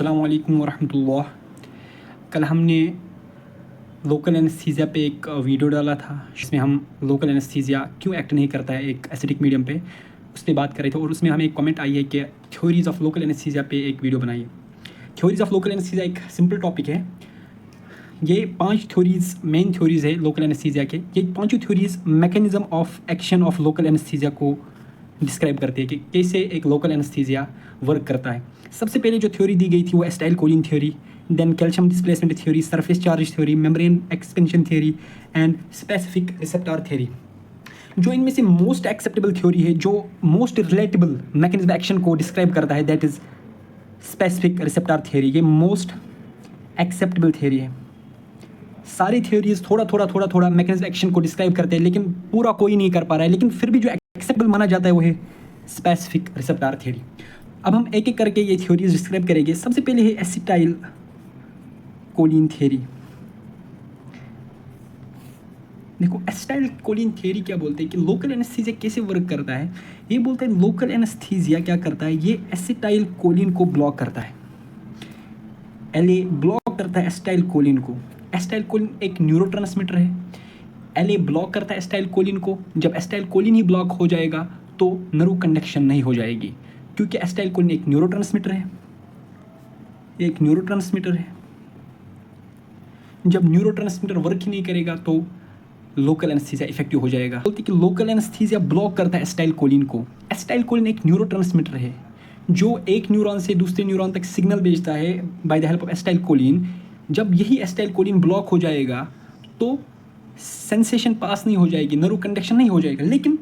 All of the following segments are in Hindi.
अस्सलामुअलैकुम वरहमतुल्लाह। कल हमने लोकल एनेस्थीसिया पे एक वीडियो डाला था जिसमें हम लोकल एनेस्थीसिया क्यों एक्ट नहीं करता है एक एसिडिक मीडियम पे, उस पर बात कर रहे थे। और उसमें हमें एक कमेंट आई है कि थ्योरीज़ ऑफ लोकल एनेस्थीसिया पे एक वीडियो बनाइए। थ्योरीज़ ऑफ लोकल एनेस्थीसिया एक सिंपल टॉपिक है। ये 5 थ्योरीज़ मेन थ्योरीज़ है लोकल एनेस्थीसिया के। ये पाँचों theories mechanism of action of local anaesthesia को डिस्क्राइब करती है कि कैसे एक लोकल एनेस्थीसिया वर्क करता है। सबसे पहले जो थ्योरी दी गई थी वो acetylcholine theory, then calcium displacement theory, surface charge theory, membrane expansion theory and specific receptor theory. जो इनमें से मोस्ट एक्सेप्टेबल थ्योरी है, जो मोस्ट रिलेटेबल मैकेनिज्म एक्शन को डिस्क्राइब करता है, that is specific receptor theory. ये मोस्ट एक्सेप्टेबल थ्योरी है। सारी थ्योरीज थोड़ा मैकेनिज्म एक्शन को डिस्क्राइब करते हैं, लेकिन पूरा कोई नहीं कर पा रहा है। लेकिन फिर भी जो एक्सेप्टेबल माना जाता है वो है स्पेसिफिक रिसेप्टर थ्योरी। अब हम एक एक करके ये थ्योरीज डिस्क्राइब करेंगे। सबसे पहले है एसिटाइल कोलिन थ्योरी। देखो, एसिटाइल कोलिन थ्योरी क्या बोलते हैं कि लोकल एनेस्थीसिया कैसे वर्क करता है। ये बोलते हैं लोकल एनेस्थीसिया क्या करता है, ये एसिटाइल कोलिन को ब्लॉक करता है। एलए ब्लॉक करता है एसिटाइल कोलिन को। एसिटाइल कोलिन एक न्यूरोट्रांसमीटर है। एलए ब्लॉक करता है एसिटाइल कोलिन को। जब एसिटाइल कोलिन ही ब्लॉक हो जाएगा तो नर्व कंडक्शन नहीं हो जाएगी, क्योंकि एसिटाइल कोलिन एक न्यूरोट्रांसमीटर है। एक न्यूरोट्रांसमीटर है। जब न्यूरोट्रांसमीटर वर्क ही नहीं करेगा तो लोकल एनेस्थीसिया इफेक्टिव हो जाएगा। बोलते कि लोकल एनेस्थीसिया ब्लॉक करता है एसिटाइल कोलिन को। एसिटाइल कोलिन एक न्यूरोट्रांसमीटर है जो एक न्यूरॉन से दूसरे न्यूरॉन तक सिग्नल भेजता है by the help of acetyl choline. जब यही एसिटाइल कोलिन ब्लॉक हो जाएगा तो सेंसेशन पास नहीं हो जाएगी, नर्व कंडक्शन नहीं हो जाएगा। लेकिन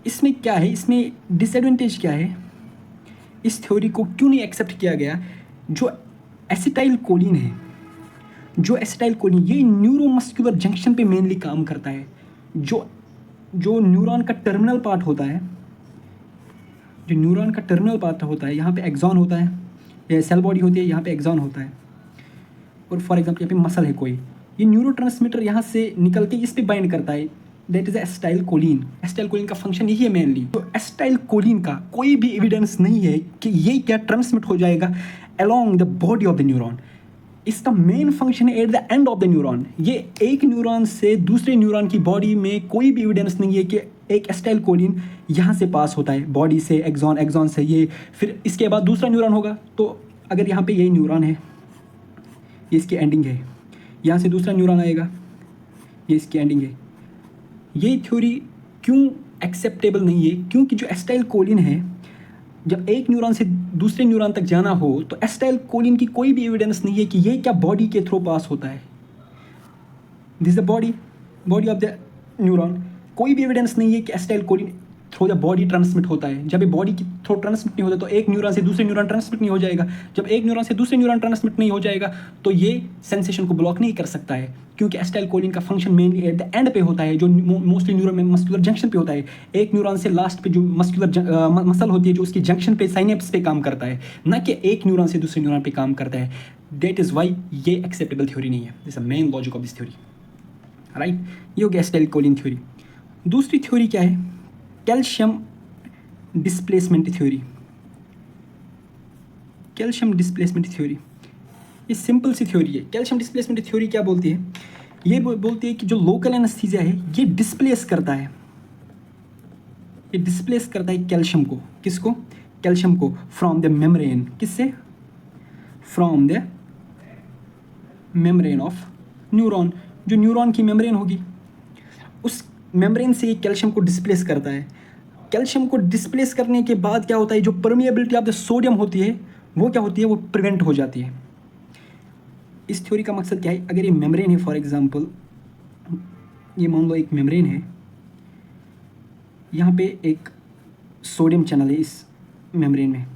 इसमें क्या है, इसमें डिसएडवांटेज क्या है, इस थ्योरी को क्यों नहीं एक्सेप्ट किया गया। जो एसिटाइल कोलिन है, जो एसिटाइल कोलिन ये न्यूरोमस्कुलर जंक्शन पे मेनली काम करता है। जो न्यूरॉन का टर्मिनल पार्ट होता है, जो न्यूरॉन का टर्मिनल पार्ट होता है, यहाँ पे एक्सॉन होता है, ये सेल बॉडी होती है, यहाँ पे एक्सॉन होता है। और फॉर एग्जाम्पल यहाँ पे मसल है कोई, ये न्यूरोट्रांसमीटर यहाँ से निकल के इस पे बाइंड करता है, that is acetyl choline. Acetyl choline का फंक्शन यही है मेनली। तो एसिटाइल कोलिन का कोई भी एविडेंस नहीं है कि ये क्या ट्रांसमिट हो जाएगा along the body of the neuron. इसका मेन फंक्शन है at the end of the neuron. ये एक न्यूरॉन से दूसरे न्यूरॉन की बॉडी में कोई भी एविडेंस नहीं है कि एक एसिटाइल कोलिन यहाँ से पास होता है बॉडी से, एक्सॉन, एक्सॉन से ये, फिर इसके बाद दूसरा न्यूरॉन होगा। तो अगर यहाँ पे यही न्यूरॉन है, ये इसकी एंडिंग है, यहाँ से दूसरा न्यूरॉन आएगा, ये इसकी एंडिंग है। ये थ्योरी क्यों एक्सेप्टेबल नहीं है, क्योंकि जो एसिटाइल कोलिन है, जब एक न्यूरॉन से दूसरे न्यूरॉन तक जाना हो तो एसिटाइल कोलिन की कोई भी एविडेंस नहीं है कि ये क्या बॉडी के थ्रू पास होता है। This is the body of the neuron. कोई भी एविडेंस नहीं है कि acetyl choline through the body transmit होता है। जब ये बॉडी की थ्रू ट्रांसमिट नहीं होता तो एक न्यूरॉन से दूसरे न्यूरॉन ट्रांसमिट नहीं हो जाएगा। जब एक न्यूरॉन से दूसरे न्यूरॉन ट्रांसमिट नहीं हो जाएगा तो ये सेंसेशन को ब्लॉक नहीं कर सकता है, क्योंकि एसिटाइल कोलिन का function mainly at the end पे होता है, जो मोस्टली न्यूरॉन में मस्कुलर जंक्शन पे होता है। एक न्यूरॉन से लास्ट पे जो मस्कुलर मसल होती है, जो उसकी जंक्शन पे, साइनेप्स पे काम करता है, ना कि एक न्यूरॉन से दूसरे न्यूरॉन पे काम करता है। दैट इज वाई ये एक्सेप्टेबल थ्योरी नहीं है। This is the main logic of this theory, right. ये हो गया एसिटाइल कोलिन थ्योरी। दूसरी थ्योरी क्या है, calcium displacement theory. Calcium displacement theory ये सिंपल सी थ्योरी है। कैल्शियम डिस्प्लेसमेंट थ्योरी क्या बोलती है, ये बोलती है कि जो लोकल एनेस्थीसिया है ये डिस्प्लेस करता है, ये डिस्प्लेस करता है कैल्शियम को। किसको, कैल्शियम को फ्रॉम द मेम्ब्रेन। किससे, from the membrane of neuron. जो न्यूरॉन की मेम्ब्रेन होगी उस मेम्ब्रेन से कैल्शियम को डिस्प्लेस करता है। कैल्शियम को डिस्प्लेस करने के बाद क्या होता है, जो परमिएबिलिटी ऑफ द सोडियम होती है वो क्या होती है, वो प्रिवेंट हो जाती है। इस थ्योरी का मकसद क्या है, अगर ये मेम्ब्रेन है, फॉर एग्जांपल ये मान लो एक मेम्ब्रेन है, यहाँ पे एक सोडियम चैनल है इस मेम्ब्रेन में।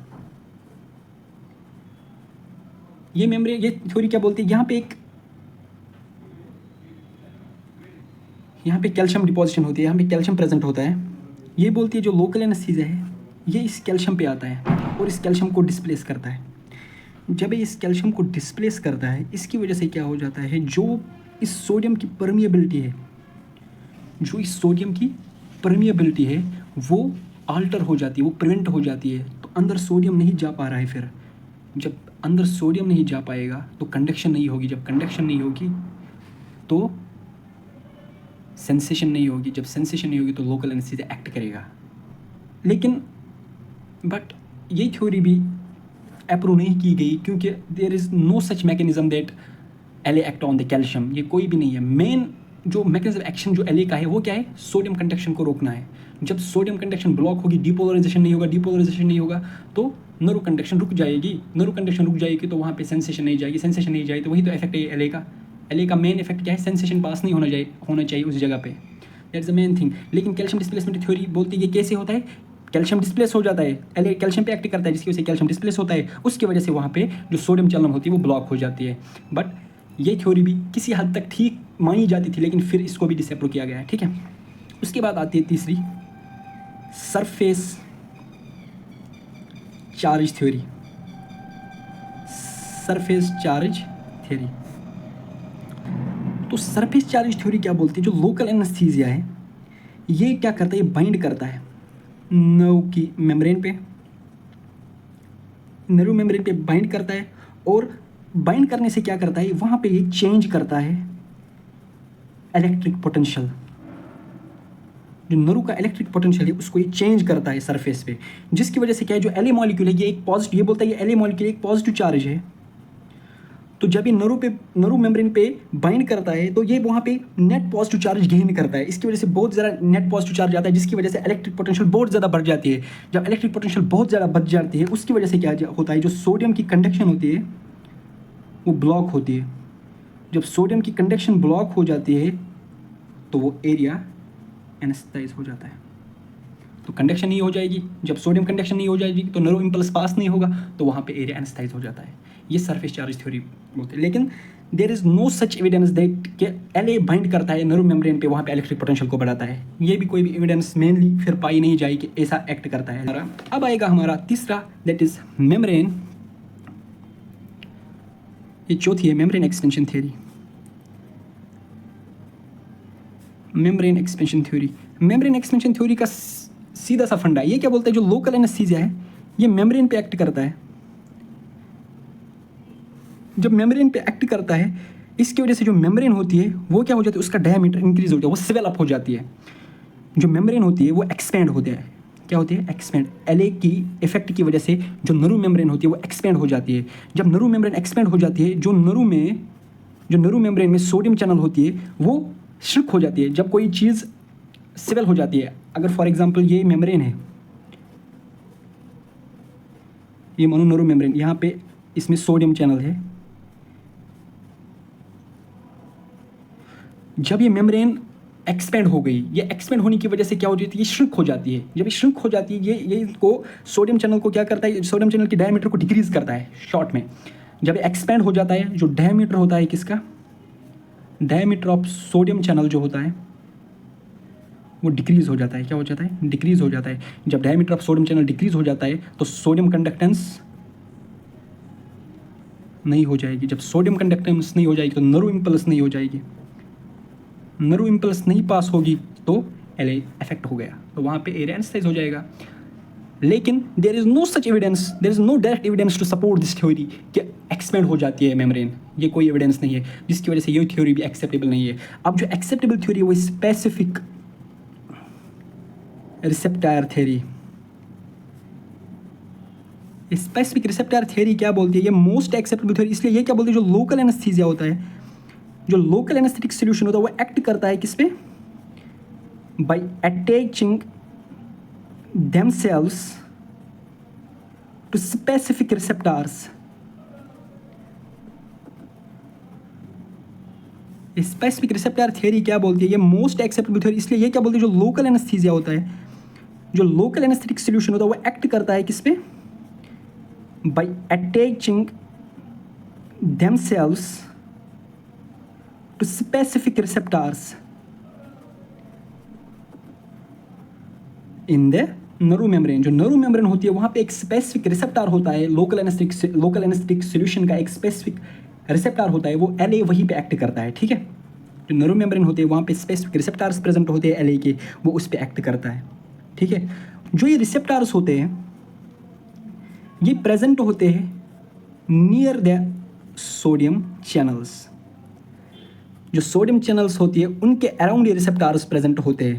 ये मेम्ब्रेन, ये थ्योरी क्या बोलती है, यहाँ पे कैल्शियम डिपोजिशन होती है, यहाँ पे कैल्शियम प्रेजेंट होता है। ये बोलती है जो लोकल एनेस्थीसिया है ये इस कैल्शियम पे आता है और इस कैल्शियम को डिस्प्लेस करता है। जब ये इस कैल्शियम को डिस्प्लेस करता है, इसकी वजह से क्या हो जाता है, जो इस सोडियम की परमिएबिलिटी है, जो इस सोडियम की परमिएबिलिटी है वो आल्टर हो जाती है, वो प्रिवेंट हो जाती है। तो अंदर सोडियम नहीं जा पा रहा है। फिर जब अंदर सोडियम नहीं जा पाएगा तो कंडक्शन नहीं होगी, जब कंडक्शन नहीं होगी तो सेंसेशन नहीं होगी, जब सेंसेशन नहीं होगी तो लोकल एनेस्थीसिया एक्ट करेगा। लेकिन बट ये थ्योरी भी अप्रूव नहीं की गई क्योंकि there is no such mechanism that L act on the calcium. ये कोई भी नहीं है। मेन जो मैकेनिज्म एक्शन जो एल का है वो क्या है, सोडियम कंडक्शन को रोकना है। जब सोडियम कंडक्शन ब्लॉक होगी, डिपोलराइजेशन नहीं होगा, डिपोलराइजेशन नहीं होगा तो नर्व कंडक्शन रुक जाएगी, नर्व कंडक्शन रुक जाएगी तो वहाँ पे सेंसेशन नहीं जाएगी, सेंसेशन नहीं जाएगी तो वही तो इफेक्ट है एल का। एल का मेन इफेक्ट क्या है, सेंसेशन पास नहीं होना चाहिए उस जगह पे, दैट्स द मेन थिंग। लेकिन कैल्शियम डिस्प्लेसमेंट थ्योरी बोलती है ये कैसे होता है, कैल्शियम डिस्प्लेस हो जाता है, एल कैल्शियम पे एक्ट करता है जिसकी वजह से कैल्शियम डिस्प्लेस होता है, उसकी वजह से वहाँ पे जो सोडियम चलन होती है वो ब्लॉक हो जाती है। बट ये थ्योरी भी किसी हद तक ठीक मानी जाती थी लेकिन फिर इसको भी डिसअप्रूव किया गया है, ठीक है। उसके बाद आती है तीसरी, surface charge theory. Surface charge theory, तो सरफेस चार्ज थ्योरी क्या बोलती है, जो लोकल एनेस्थीसिया है ये क्या करता है, ये बाइंड करता है नर्व की मेम्ब्रेन पे, नर्व मेम्ब्रेन पे बाइंड करता है और बाइंड करने से क्या करता है, वहाँ पे ये चेंज करता है इलेक्ट्रिक पोटेंशियल, जो नर्व का इलेक्ट्रिक पोटेंशियल है उसको ये चेंज करता है सरफेस पे, जिसकी वजह से क्या है, जो एल मॉलिक्यूल है ये एक पॉजिटिव, ये बोलता है ये एल मॉलिक्यूल एक पॉजिटिव चार्ज है। तो जब ये नर्व मेम्ब्रेन पे बाइंड करता है तो ये वहाँ पे नेट पॉजिटिव चार्ज गेन करता है, इसकी वजह से बहुत ज़्यादा नेट पॉजिटिव चार्ज आता है, जिसकी वजह से इलेक्ट्रिक पोटेंशियल बहुत ज़्यादा बढ़ जाती है। जब इलेक्ट्रिक पोटेंशियल बहुत ज़्यादा बढ़ जाती है उसकी वजह से क्या होता है, जो सोडियम की कंडक्शन होती है वो ब्लॉक होती है। जब सोडियम की कंडक्शन ब्लॉक हो जाती है तो वो एरिया एनेस्थेटाइज हो जाता है, तो कंडक्शन नहीं हो जाएगी। जब सोडियम कंडक्शन नहीं हो जाएगी तो नर्व इम्पल्स पास नहीं होगा तो वहाँ पे एरिया एनेस्थेटाइज हो जाता है। ये सरफेस चार्ज थ्योरी बोलते हैं। लेकिन there is no such evidence that कि एल बाइंड करता है नर्व मेम्ब्रेन पे, वहाँ पे इलेक्ट्रिक पोटेंशियल को बढ़ाता है। ये भी कोई भी एविडेंस मेनली फिर पाई नहीं जाएगी कि ऐसा एक्ट करता है। अब आएगा हमारा तीसरा, दैट इज मेम्ब्रेन, ये चौथी है membrane expansion theory. Membrane expansion theory, membrane expansion theory का सीधा सा फंडा ये क्या बोलता है, जो लोकल एनेस्थीसिया है ये मेम्ब्रेन पे एक्ट करता है। जब मेम्ब्रेन पे एक्ट करता है इसकी वजह से जो मेम्ब्रेन होती है वो क्या हो जाती है, उसका डायमीटर इंक्रीज हो जाता है, वो स्वेल अप हो जाती है। जो मेम्ब्रेन होती है वो एक्सपेंड होती है, क्या होती है, एक्सपेंड। एल की इफेक्ट की वजह से जो नर्व मेम्ब्रेन होती है वो एक्सपेंड हो जाती है। जब नर्व मेम्ब्रेन एक्सपेंड हो जाती है, जो नर्व मेम्ब्रेन में सोडियम चैनल होती है वो श्रिंक हो जाती है। जब कोई चीज़ स्वेल हो जाती है, अगर फॉर एग्जांपल ये मेम्ब्रेन है, ये मानो नर्व मेम्ब्रेन, यहाँ पे इसमें सोडियम चैनल है, जब ये मेम्ब्रेन एक्सपेंड हो गई, ये एक्सपेंड होने की वजह से क्या हो जाती है, ये श्रिंक हो जाती है। जब ये श्रिंक हो जाती है ये इसको सोडियम चैनल को क्या करता है, सोडियम चैनल की डायमीटर को डिक्रीज करता है शॉर्ट में। जब ये एक्सपेंड हो जाता है, जो डायमीटर होता है किसका, डायमीटर ऑफ सोडियम चैनल जो होता है वो डिक्रीज हो जाता है। क्या हो जाता है, डिक्रीज हो जाता है। जब diameter of sodium channel decrease हो जाता है तो सोडियम कंडक्टेंस नहीं हो जाएगी। जब सोडियम कंडक्टेंस नहीं हो जाएगी तो नर्व इम्पल्स नहीं हो जाएगी, नर्व इम्पल्स नहीं पास होगी तो एल इफेक्ट हो गया, तो वहाँ पे एरिया एनेस्थेटाइज हो जाएगा। लेकिन there is no such evidence, there is no direct evidence to support this theory कि एक्सपेंड हो जाती है मेम्ब्रेन, ये कोई एविडेंस नहीं है, जिसकी वजह से ये थ्योरी भी एक्सेप्टेबल नहीं है। अब जो एक्सेप्टेबल थ्योरी है वो specific receptor theory. Specific receptor theory क्या बोलती है, ये मोस्ट एक्सेप्टेबल थ्योरी इसलिए ये क्या बोलती है, जो लोकल एनेस्थीसिया होता है, जो लोकल एनेस्थेटिक सॉल्यूशन होता है वो एक्ट करता है किस पे, bye attaching themselves to specific receptors। Specific receptor theory क्या बोलती है, ये मोस्ट एक्सेप्टेबल थ्योरी इसलिए ये क्या बोलती है, जो लोकल एनेस्थीसिया होता है, जो लोकल एनेस्थेटिक सॉल्यूशन होता है वो एक्ट करता है किस पे, bye attaching themselves to specific receptors in the nerve membrane. जो नर्व मेम्ब्रेन होती है वहाँ पे एक स्पेसिफिक रिसेप्टर होता है, लोकल एनेस्थेटिक सॉल्यूशन का एक स्पेसिफिक रिसेप्टर होता है, वो एल वहीं पे एक्ट करता है, ठीक है। जो नर्व मेम्ब्रेन होते हैं वहाँ पे स्पेसिफिक रिसेप्टर्स प्रेजेंट होते हैं एल के, वो उस पर एक्ट करता है, ठीक है। जो ये रिसेप्टर्स होते हैं ये प्रेजेंट होते हैं नियर द सोडियम चैनल्स। जो सोडियम चैनल्स होती है उनके अराउंड ये रिसेप्टर्स प्रेजेंट होते हैं।